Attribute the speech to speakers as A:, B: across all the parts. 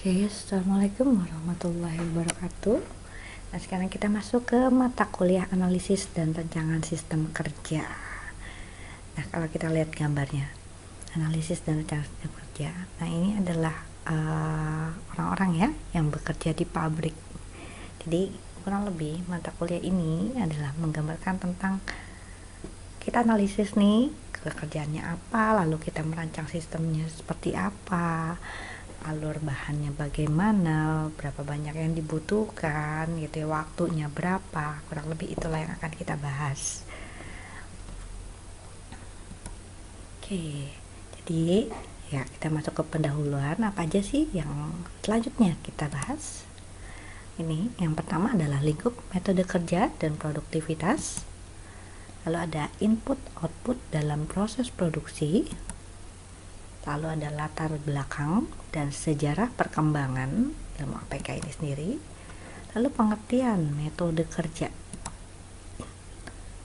A: Oke, assalamualaikum warahmatullahi wabarakatuh. Nah, sekarang kita masuk ke mata kuliah analisis dan rancangan sistem kerja. Nah, kalau kita lihat gambarnya, analisis dan rancangan sistem kerja. Nah, ini adalah orang-orang ya yang bekerja di pabrik. Jadi kurang lebih mata kuliah ini adalah menggambarkan tentang kita analisis nih pekerjaannya apa, lalu kita merancang sistemnya seperti apa, alur bahannya bagaimana, berapa banyak yang dibutuhkan gitu ya, waktunya berapa, kurang lebih itulah yang akan kita bahas. Oke, jadi ya kita masuk ke pendahuluan, apa aja sih yang selanjutnya kita bahas. Ini yang pertama adalah lingkup metode kerja dan produktivitas, lalu ada input output dalam proses produksi, lalu ada latar belakang dan sejarah perkembangan dalam APK ini sendiri, lalu pengertian metode kerja,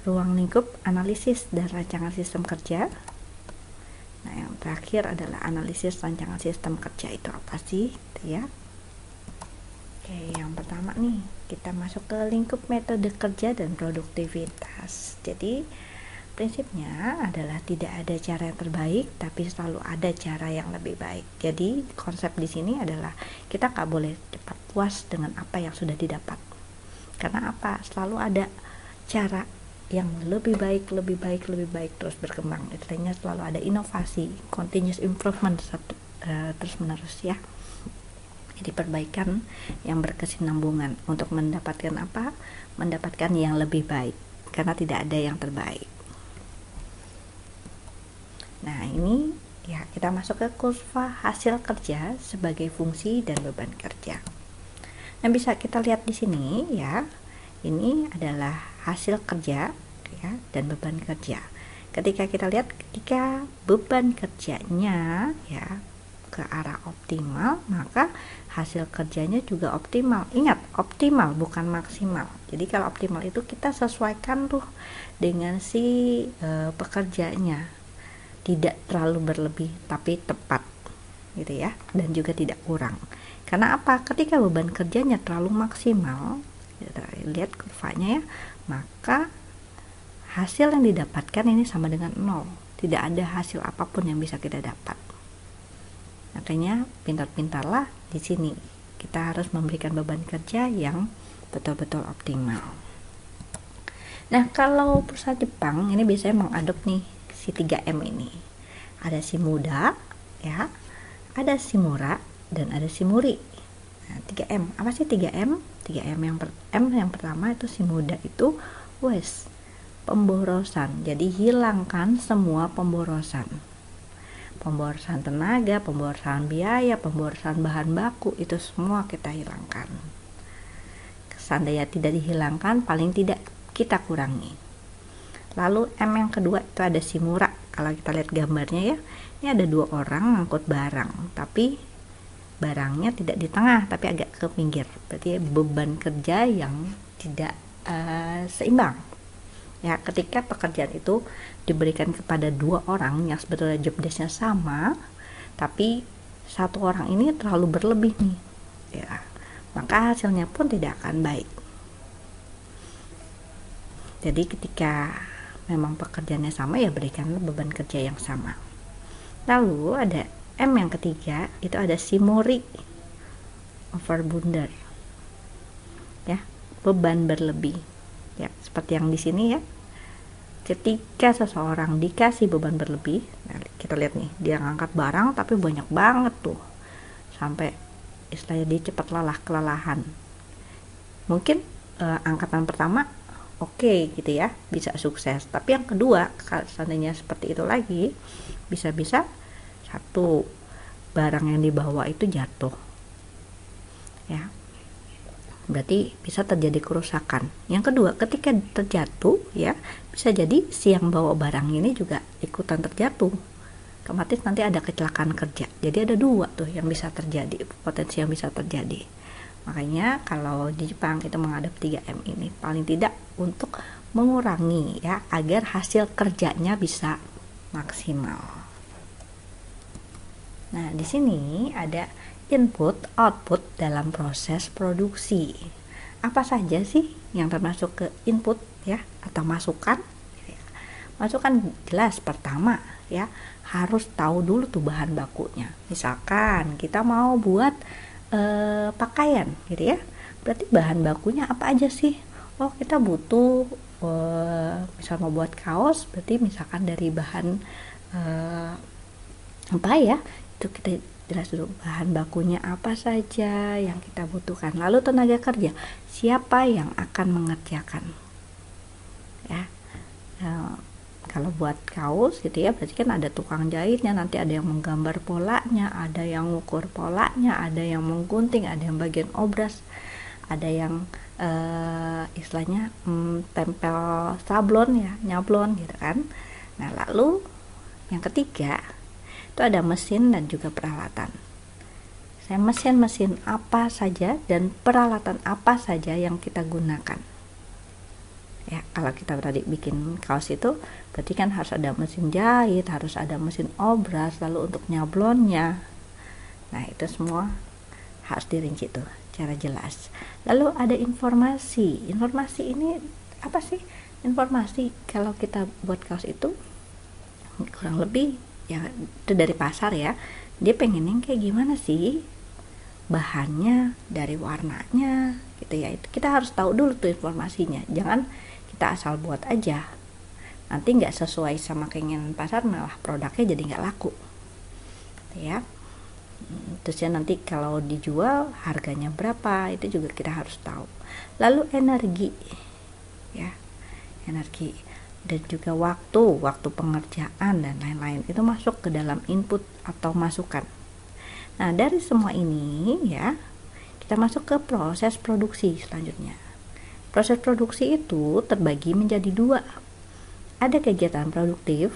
A: ruang lingkup analisis dan rancangan sistem kerja. Nah, yang terakhir adalah analisis rancangan sistem kerja itu apa sih gitu ya. Oke, yang pertama nih kita masuk ke lingkup metode kerja dan produktivitas. Jadi prinsipnya adalah tidak ada cara yang terbaik, tapi selalu ada cara yang lebih baik. Jadi konsep di sini adalah kita nggak boleh cepat puas dengan apa yang sudah didapat. Karena apa? Selalu ada cara yang lebih baik terus berkembang. Istilahnya selalu ada inovasi, continuous improvement terus menerus ya. Jadi perbaikan yang berkesinambungan untuk mendapatkan apa? Mendapatkan yang lebih baik. Karena tidak ada yang terbaik. Nah, ini ya kita masuk ke kurva hasil kerja sebagai fungsi dan beban kerja. Nah, bisa kita lihat di sini ya. Ini adalah hasil kerja ya dan beban kerja. Ketika kita lihat ketika beban kerjanya ya ke arah optimal, maka hasil kerjanya juga optimal. Ingat, optimal bukan maksimal. Jadi kalau optimal itu kita sesuaikan tuh dengan si pekerjanya. Tidak terlalu berlebih tapi tepat gitu ya, dan juga tidak kurang. Karena apa? Ketika beban kerjanya terlalu maksimal, kita lihat kurvanya ya, maka hasil yang didapatkan ini sama dengan 0. Tidak ada hasil apapun yang bisa kita dapat. Makanya pintar-pintarlah di sini. Kita harus memberikan beban kerja yang betul-betul optimal. Nah, kalau perusahaan Jepang ini biasanya mengadop nih si 3M ini. Ada si muda ya, ada si murah, dan ada si muri. Nah, 3M. Apa sih 3M? 3M yang pertama itu si muda itu waste, pemborosan. Jadi hilangkan semua pemborosan. Pemborosan tenaga, pemborosan biaya, pemborosan bahan baku, itu semua kita hilangkan. Seandainya tidak dihilangkan, paling tidak kita kurangi. Lalu M yang kedua itu ada si murah. Kalau kita lihat gambarnya ya, ini ada 2 orang ngangkut barang, tapi barangnya tidak di tengah tapi agak ke pinggir. Berarti beban kerja yang tidak seimbang. Ya, ketika pekerjaan itu diberikan kepada 2 orang yang sebetulnya job desk-nya sama, tapi 1 orang ini terlalu berlebih nih. Ya, maka hasilnya pun tidak akan baik. Jadi ketika memang pekerjaannya sama, ya berikanlah beban kerja yang sama. Lalu ada M yang ketiga, itu ada si mori, overbunder ya, beban berlebih ya, seperti yang di sini ya. Ketika seseorang dikasih beban berlebih, nah kita lihat nih, dia ngangkat barang tapi banyak banget tuh, sampai istilahnya dia cepat kelelahan. Mungkin angkatan pertama oke gitu ya, bisa sukses, tapi yang kedua seandainya seperti itu lagi, bisa-bisa satu, barang yang dibawa itu jatuh ya, berarti bisa terjadi kerusakan. Yang kedua, ketika terjatuh ya, bisa jadi si yang bawa barang ini juga ikutan terjatuh, otomatis nanti ada kecelakaan kerja. Jadi ada 2 tuh yang bisa terjadi, potensi yang bisa terjadi. Makanya kalau di Jepang kita menghadap 3M ini paling tidak untuk mengurangi ya, agar hasil kerjanya bisa maksimal. Nah, di sini ada input output dalam proses produksi. Apa saja sih yang termasuk ke input ya atau masukan? Masukan jelas pertama ya, harus tahu dulu tuh bahan bakunya. Misalkan kita mau buat pakaian gitu ya, berarti bahan bakunya apa aja sih? Oh, kita butuh misal mau buat kaos, berarti misalkan dari bahan apa ya, itu kita jelas dulu bahan bakunya apa saja yang kita butuhkan. Lalu tenaga kerja, siapa yang akan mengerjakan ya. Kalau buat kaos gitu ya, berarti kan ada tukang jahitnya, nanti ada yang menggambar polanya, ada yang mengukur polanya, ada yang menggunting, ada yang bagian obras, ada yang istilahnya tempel sablon ya, nyablon gitu kan. Nah, lalu yang ketiga itu ada mesin dan juga peralatan. Mesin apa saja dan peralatan apa saja yang kita gunakan. Ya, kalau kita tadi bikin kaos itu berarti kan harus ada mesin jahit, harus ada mesin obras, lalu untuk nyablonnya. Nah, itu semua harus dirinci tuh cara jelas. Lalu ada informasi. Informasi ini apa sih? Informasi kalau kita buat kaos itu kurang lebih ya itu dari pasar ya, dia pengen yang kayak gimana sih bahannya, dari warnanya gitu ya. Itu kita harus tahu dulu tuh informasinya, jangan kita asal buat aja, nanti nggak sesuai sama keinginan pasar, malah produknya jadi nggak laku gitu ya. Terus ya nanti kalau dijual harganya berapa, itu juga kita harus tahu. Lalu energi ya, energi dan juga waktu pengerjaan dan lain-lain, itu masuk ke dalam input atau masukan. Nah, dari semua ini ya, kita masuk ke proses produksi selanjutnya. Proses produksi itu terbagi menjadi dua. Ada kegiatan produktif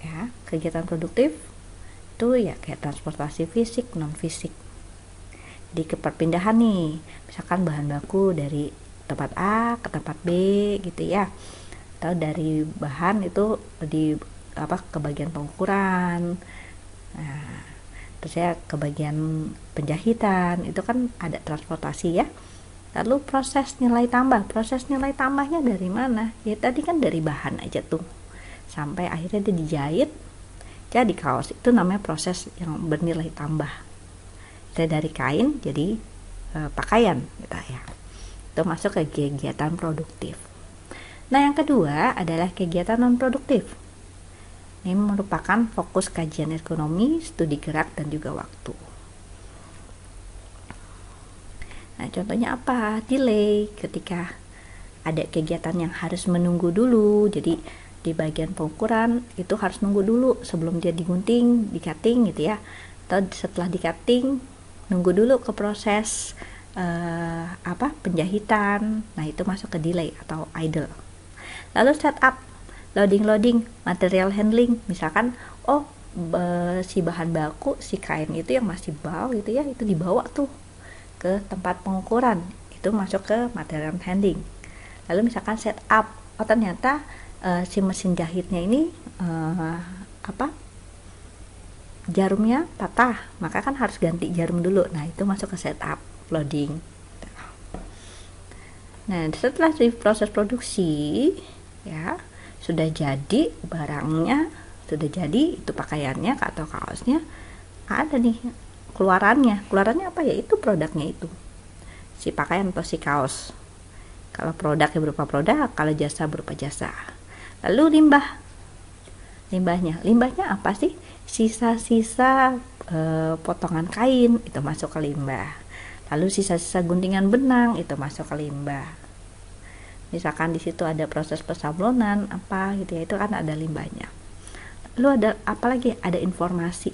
A: ya, kegiatan produktif itu ya kayak transportasi fisik, non fisik. Di keperpindahan nih, misalkan bahan baku dari tempat A ke tempat B gitu ya, atau dari bahan itu ke bagian pengukuran. Nah, terus ya ke bagian penjahitan, itu kan ada transportasi ya. Lalu proses nilai tambahnya dari mana? Ya tadi kan dari bahan aja tuh, sampai akhirnya dia dijahit jadi kaos, itu namanya proses yang bernilai tambah. Kita dari kain jadi pakaian gitu ya. Itu masuk ke kegiatan produktif. Nah, yang kedua adalah kegiatan non-produktif. Ini merupakan fokus kajian ekonomi, studi gerak, dan juga waktu. Nah, contohnya apa? Delay, ketika ada kegiatan yang harus menunggu dulu. Jadi, di bagian pengukuran itu harus nunggu dulu sebelum dia digunting, di-cutting gitu ya. Atau setelah di-cutting, nunggu dulu ke proses penjahitan. Nah, itu masuk ke delay atau idle. Lalu setup, loading, material handling, misalkan si bahan baku, si kain itu yang masih bau gitu ya, itu dibawa tuh ke tempat pengukuran, itu masuk ke material handling. Lalu misalkan setup, ternyata si mesin jahitnya ini jarumnya patah, maka kan harus ganti jarum dulu. Nah, itu masuk ke setup, loading. Nah, setelah di proses produksi ya, sudah jadi barangnya, sudah jadi itu pakaiannya atau kaosnya, ada nih keluarannya apa ya, itu produknya itu, si pakaian atau si kaos. Kalau produknya berupa produk, kalau jasa berupa jasa. Lalu limbahnya apa sih? Sisa-sisa potongan kain itu masuk ke limbah. Lalu sisa-sisa guntingan benang itu masuk ke limbah. Misalkan di situ ada proses persablonan apa gitu ya, itu kan ada limbahnya. Lalu ada apa lagi? Ada informasi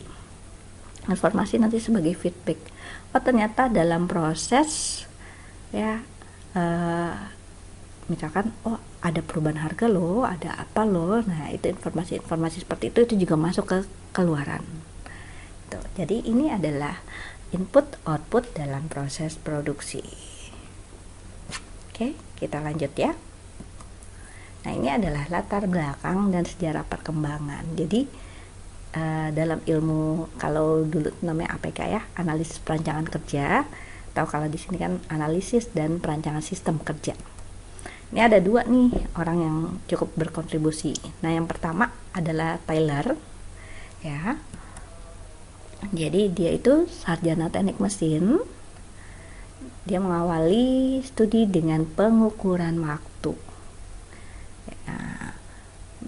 A: nanti sebagai feedback. Ternyata dalam proses ya misalkan ada perubahan harga loh, ada apa loh. Nah, itu informasi seperti itu juga masuk ke keluaran. Tuh, jadi ini adalah input output dalam proses produksi. Oke, kita lanjut ya. Nah, ini adalah latar belakang dan sejarah perkembangan. Jadi dalam ilmu, kalau dulu namanya APK ya, analisis perancangan kerja, atau kalau di sini kan analisis dan perancangan sistem kerja. Ini ada dua nih orang yang cukup berkontribusi. Nah, yang pertama adalah Taylor, ya. Jadi dia itu sarjana teknik mesin. Dia mengawali studi dengan pengukuran waktu.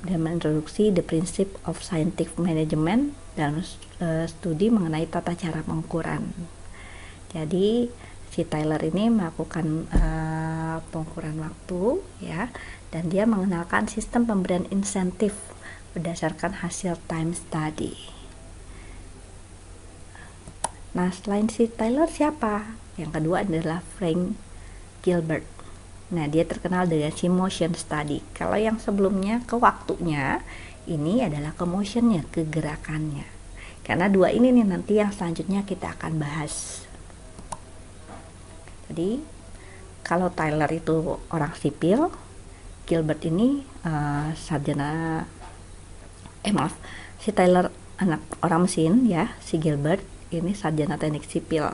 A: Dia mengintroduksi the principle of scientific management dalam studi mengenai tata cara pengukuran. Jadi si Taylor ini melakukan pengukuran waktu, ya, dan dia mengenalkan sistem pemberian insentif berdasarkan hasil time study. Nah, selain si Taylor siapa? Yang kedua adalah Frank Gilbert. Nah, dia terkenal dengan si motion study. Kalau yang sebelumnya ke waktunya, ini adalah ke motionnya, ke gerakannya. Karena dua ini nih nanti yang selanjutnya kita akan bahas. Jadi, kalau Taylor itu orang sipil, Gilbert ini si Taylor anak orang mesin, ya, si Gilbert ini sarjana teknik sipil.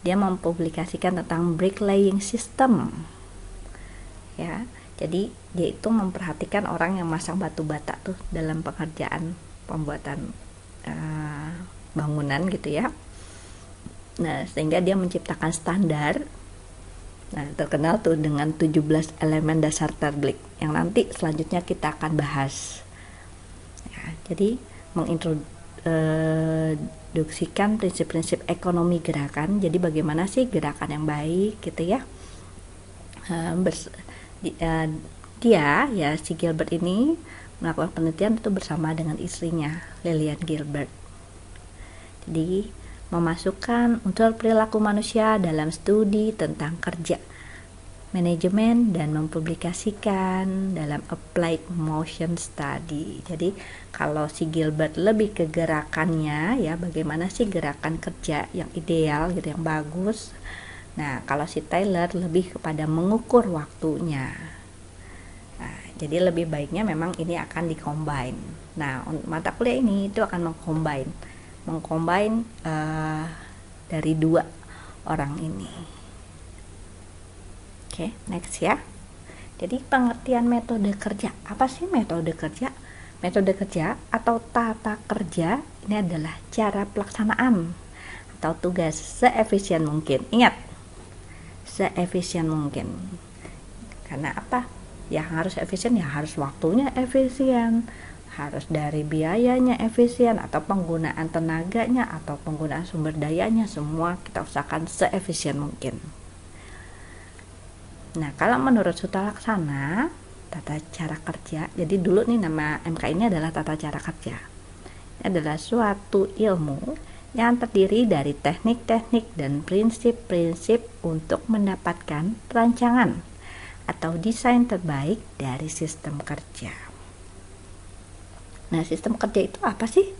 A: Dia mempublikasikan tentang bricklaying system, ya. Jadi dia itu memperhatikan orang yang masang batu bata tuh dalam pekerjaan pembuatan bangunan gitu ya. Nah, sehingga dia menciptakan standar. Nah, terkenal tuh dengan 17 elemen dasar tablik yang nanti selanjutnya kita akan bahas. Ya, jadi mengintroduksikan prinsip-prinsip ekonomi gerakan. Jadi bagaimana sih gerakan yang baik gitu ya. Dia ya, si Gilbert ini melakukan penelitian itu bersama dengan istrinya Lillian Gilbert. Jadi memasukkan unsur perilaku manusia dalam studi tentang kerja, manajemen, dan mempublikasikan dalam applied motion study. Jadi kalau si Gilbert lebih ke gerakannya, ya, bagaimana sih gerakan kerja yang ideal gitu, yang bagus. Nah, kalau si Taylor lebih kepada mengukur waktunya. Nah, jadi lebih baiknya memang ini akan dikombin. Nah, mata kuliah ini itu akan mengcombine dari dua orang ini. Oke, next ya. Jadi pengertian metode kerja. Apa sih metode kerja? Metode kerja atau tata kerja ini adalah cara pelaksanaan atau tugas seefisien mungkin. Ingat, seefisien mungkin. Karena apa? Yang harus efisien ya harus waktunya efisien, harus dari biayanya efisien, atau penggunaan tenaganya atau penggunaan sumber dayanya, semua kita usahakan seefisien mungkin. Nah, kalau menurut Suta Laksana, tata cara kerja, jadi dulu nih nama MK ini adalah tata cara kerja. Ini adalah suatu ilmu yang terdiri dari teknik-teknik dan prinsip-prinsip untuk mendapatkan rancangan atau desain terbaik dari sistem kerja. Nah, sistem kerja itu apa sih?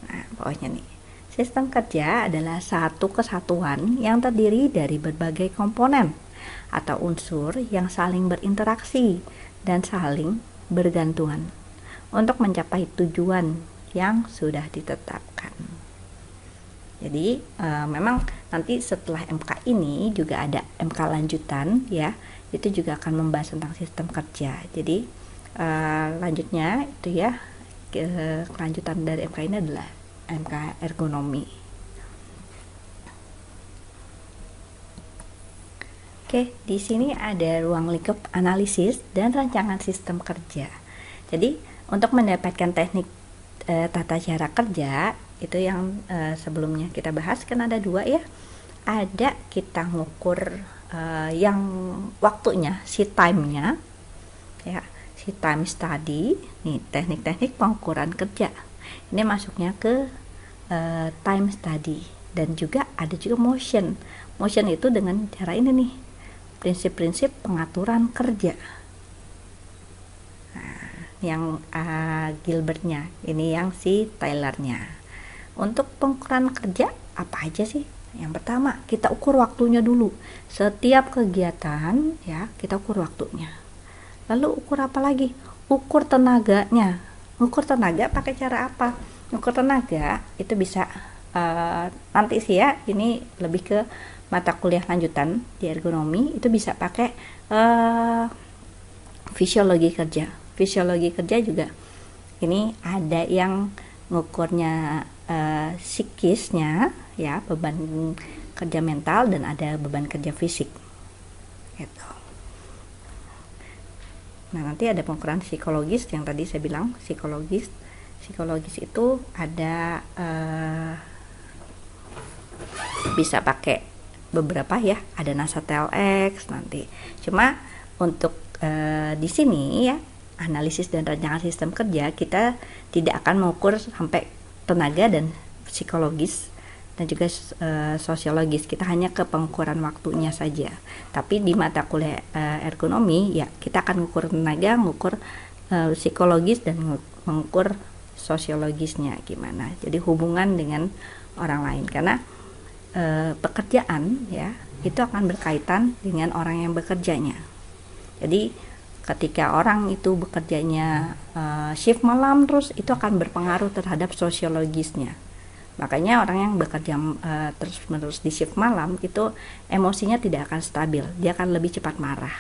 A: Nah, pokoknya nih, sistem kerja adalah satu kesatuan yang terdiri dari berbagai komponen atau unsur yang saling berinteraksi dan saling bergantungan untuk mencapai tujuan yang sudah ditetapkan. Jadi memang nanti setelah MK ini juga ada MK lanjutan ya, itu juga akan membahas tentang sistem kerja. Jadi lanjutnya itu ya, kelanjutan dari MK ini adalah MK ergonomi. Oke, di sini ada ruang lingkup analisis dan rancangan sistem kerja. Jadi untuk mendapatkan teknik tata cara kerja itu yang sebelumnya kita bahas kan ada dua ya. Ada kita ngukur yang waktunya, si time-nya ya, si time study. Nih, teknik-teknik pengukuran kerja. Ini masuknya ke time study. Dan juga ada juga motion. Motion itu dengan cara ini nih, prinsip-prinsip pengaturan kerja. Nah, yang Gilbertnya, ini yang si Taylornya. Untuk pengukuran kerja apa aja sih? Yang pertama, kita ukur waktunya dulu. Setiap kegiatan ya, kita ukur waktunya. Lalu ukur apa lagi? Ukur tenaganya. Ukur tenaga pakai cara apa? Ukur tenaga itu bisa nanti sih ya, ini lebih ke mata kuliah lanjutan di ergonomi, itu bisa pakai fisiologi kerja. Fisiologi kerja juga ini ada yang ngukurnya psikisnya ya, beban kerja mental, dan ada beban kerja fisik gitu. Nah, nanti ada pengukuran psikologis yang tadi saya bilang. Psikologis itu ada bisa pakai beberapa ya, ada NASA TLX nanti. Cuma untuk di sini ya, analisis dan rancangan sistem kerja, kita tidak akan mengukur sampai tenaga dan psikologis dan juga sosiologis. Kita hanya ke pengukuran waktunya saja. Tapi di mata kuliah ergonomi ya, kita akan mengukur tenaga, mengukur psikologis, dan mengukur sosiologisnya gimana. Jadi hubungan dengan orang lain, karena pekerjaan ya itu akan berkaitan dengan orang yang bekerjanya. Jadi ketika orang itu bekerjanya shift malam terus, itu akan berpengaruh terhadap sosiologisnya. Makanya orang yang bekerja terus-menerus di shift malam itu emosinya tidak akan stabil, dia akan lebih cepat marah.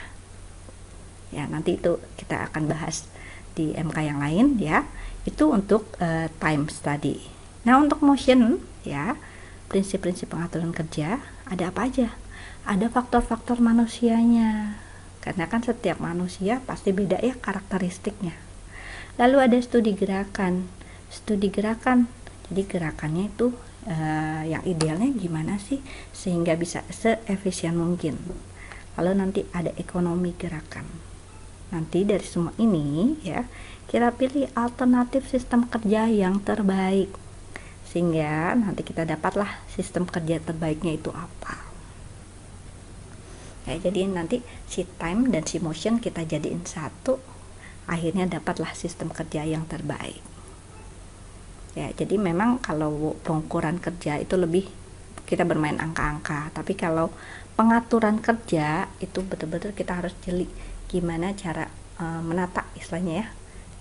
A: Ya, nanti itu kita akan bahas di MK yang lain ya. Itu untuk time study. Nah, untuk motion ya, prinsip-prinsip pengaturan kerja ada apa aja? Ada faktor-faktor manusianya. Karena kan setiap manusia pasti beda ya karakteristiknya. Lalu ada studi gerakan. Studi gerakan. Jadi gerakannya itu yang idealnya gimana sih sehingga bisa seefisien mungkin. Lalu nanti ada ekonomi gerakan. Nanti dari semua ini ya, kita pilih alternatif sistem kerja yang terbaik, sehingga nanti kita dapatlah sistem kerja terbaiknya itu apa ya. Jadi nanti si time dan si motion kita jadiin satu, akhirnya dapatlah sistem kerja yang terbaik ya. Jadi memang kalau pengukuran kerja itu lebih kita bermain angka-angka, tapi kalau pengaturan kerja itu betul-betul kita harus jeli gimana cara menata istilahnya ya,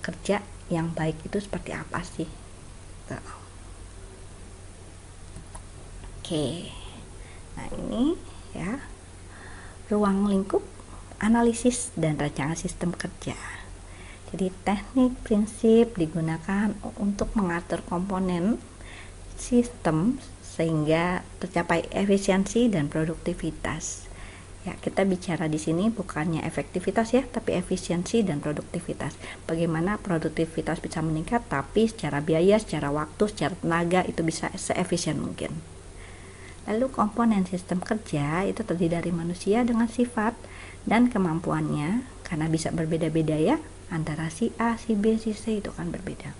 A: kerja yang baik itu seperti apa sih. Oke, nah ini ya, ruang lingkup analisis dan rancangan sistem kerja. Jadi teknik prinsip digunakan untuk mengatur komponen sistem sehingga tercapai efisiensi dan produktivitas. Ya, kita bicara di sini bukannya efektivitas ya, tapi efisiensi dan produktivitas. Bagaimana produktivitas bisa meningkat, tapi secara biaya, secara waktu, secara tenaga itu bisa seefisien mungkin. Lalu komponen sistem kerja itu terdiri dari manusia dengan sifat dan kemampuannya, karena bisa berbeda-beda ya, antara si A, si B, si C itu kan berbeda.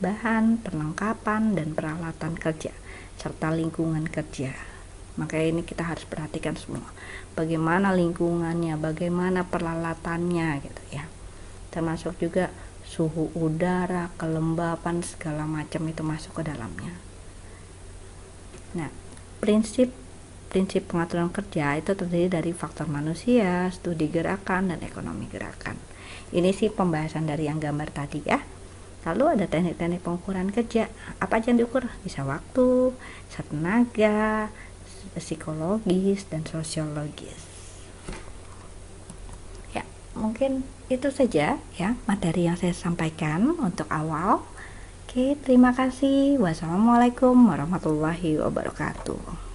A: Bahan, perlengkapan, dan peralatan kerja, serta lingkungan kerja. Makanya ini kita harus perhatikan semua. Bagaimana lingkungannya, bagaimana peralatannya gitu ya. Termasuk juga suhu udara, kelembapan, segala macam itu masuk ke dalamnya. Nah, prinsip pengaturan kerja itu terdiri dari faktor manusia, studi gerakan, dan ekonomi gerakan. Ini sih pembahasan dari yang gambar tadi ya. Lalu ada teknik-teknik pengukuran kerja. Apa aja yang diukur? Bisa waktu, tenaga, psikologis, dan sosiologis. Ya, mungkin itu saja ya materi yang saya sampaikan untuk awal. Oke, terima kasih. Wassalamualaikum warahmatullahi wabarakatuh.